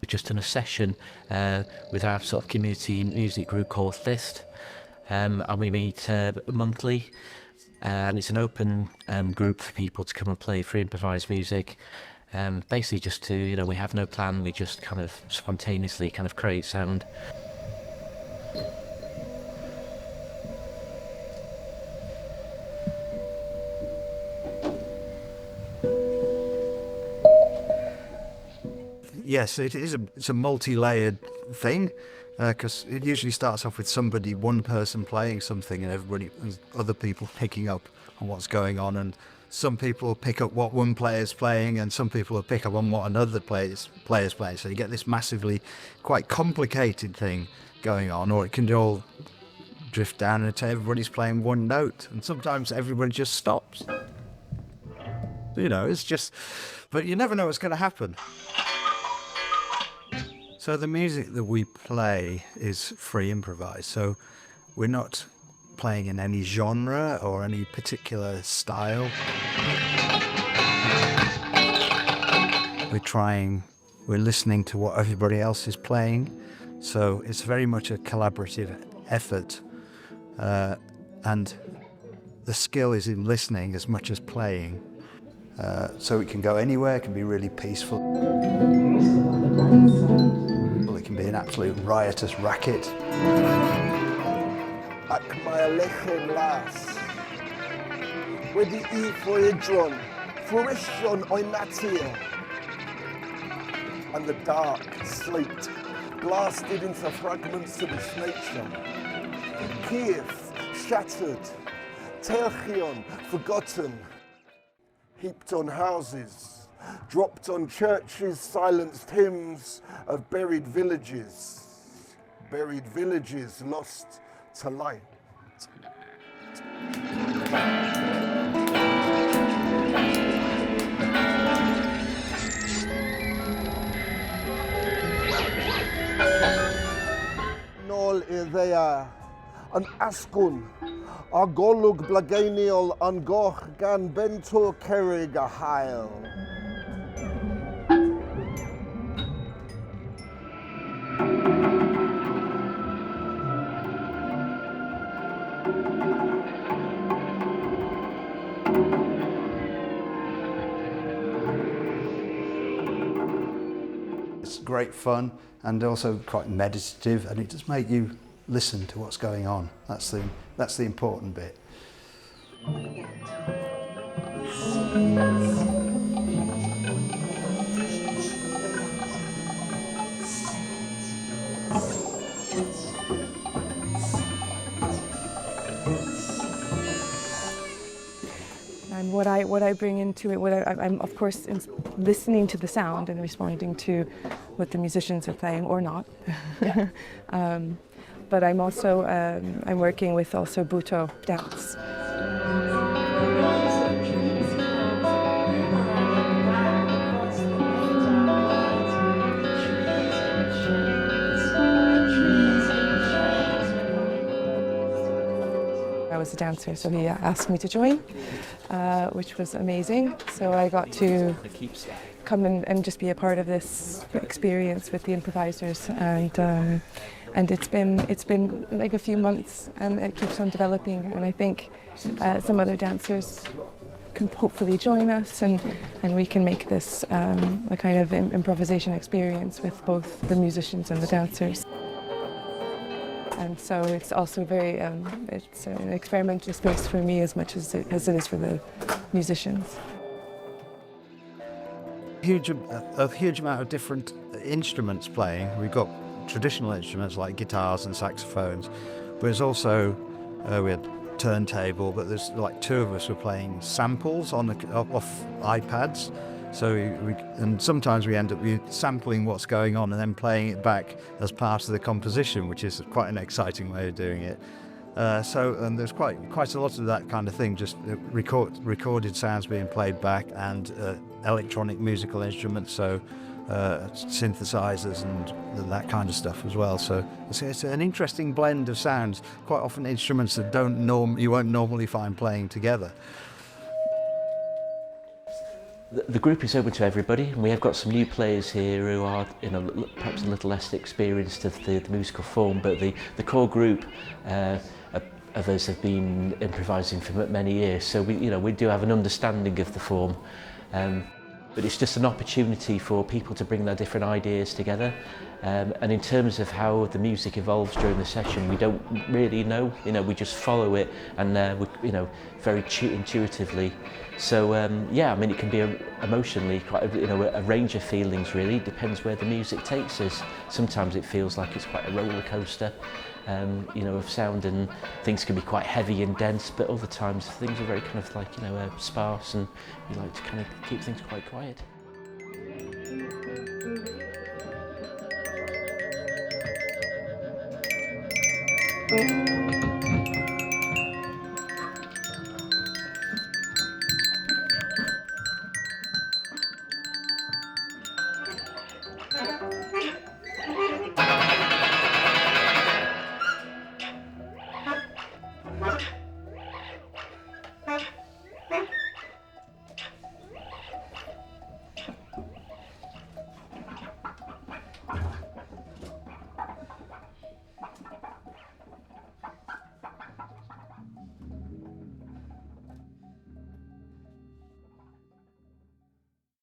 Just done a session with our sort of community music group called Thist, and we meet monthly, and it's an open group for people to come and play free improvised music. Basically just to, we have no plan, we just kind of spontaneously kind of create sound. Yes, it's a multi-layered thing, because it usually starts off with one person playing something and other people picking up on what's going on, and some people pick up what one player's playing and some people will pick up on what another player's playing. So you get this massively quite complicated thing going on, or it can all drift down until everybody's playing one note, and sometimes everybody just stops. It's just, but you never know what's going to happen. So the music that we play is free improvised, so we're not playing in any genre or any particular style. We're listening to what everybody else is playing, so it's very much a collaborative effort, and the skill is in listening as much as playing. So it can go anywhere, it can be really peaceful. It can be an absolute riotous racket. Ac mae lechen las. Wedi I ffrwydron, fruition o'i natur. And the dark slate blasted into fragments of its nature. Kiev shattered, Telchion forgotten, heaped on houses, dropped on churches, silenced hymns of buried villages lost to light. Nôl I ddeia, yn asgwn, a golwg blageiniol yn goch gan bentwr cerrig a hael. It's great fun and also quite meditative, and it does make you listen to what's going on. That's the important bit. And what I bring into it, I'm of course listening to the sound and responding to what the musicians are playing or not. But I'm also I'm working with also Buto dance. I was a dancer, so he asked me to join, which was amazing. So I got to come and just be a part of this experience with the improvisers, and it's been like a few months, and it keeps on developing. And I think some other dancers can hopefully join us, and we can make this a kind of improvisation experience with both the musicians and the dancers. And so it's also very, it's an experimental space for me as much as it is for the musicians. A huge amount of different instruments playing. We've got traditional instruments like guitars and saxophones, but there's also we had turntable, but there's like two of us were playing samples off iPads. So and sometimes we end up sampling what's going on and then playing it back as part of the composition, which is quite an exciting way of doing it. And there's quite a lot of that kind of thing, just recorded sounds being played back, and electronic musical instruments, so synthesizers and that kind of stuff as well. So it's an interesting blend of sounds. Quite often instruments that you won't normally find playing together. The group is open to everybody, and we have got some new players here who are, perhaps a little less experienced of the musical form, but the core group of us have been improvising for many years, so we do have an understanding of the form. But it's just an opportunity for people to bring their different ideas together. And in terms of how the music evolves during the session, we don't really know. We just follow it, and very intuitively. So it can be emotionally quite a range of feelings. Really, it depends where the music takes us. Sometimes it feels like it's quite a roller coaster, of sound, and things can be quite heavy and dense. But other times things are very kind of like sparse, and we like to kind of keep things quite quiet.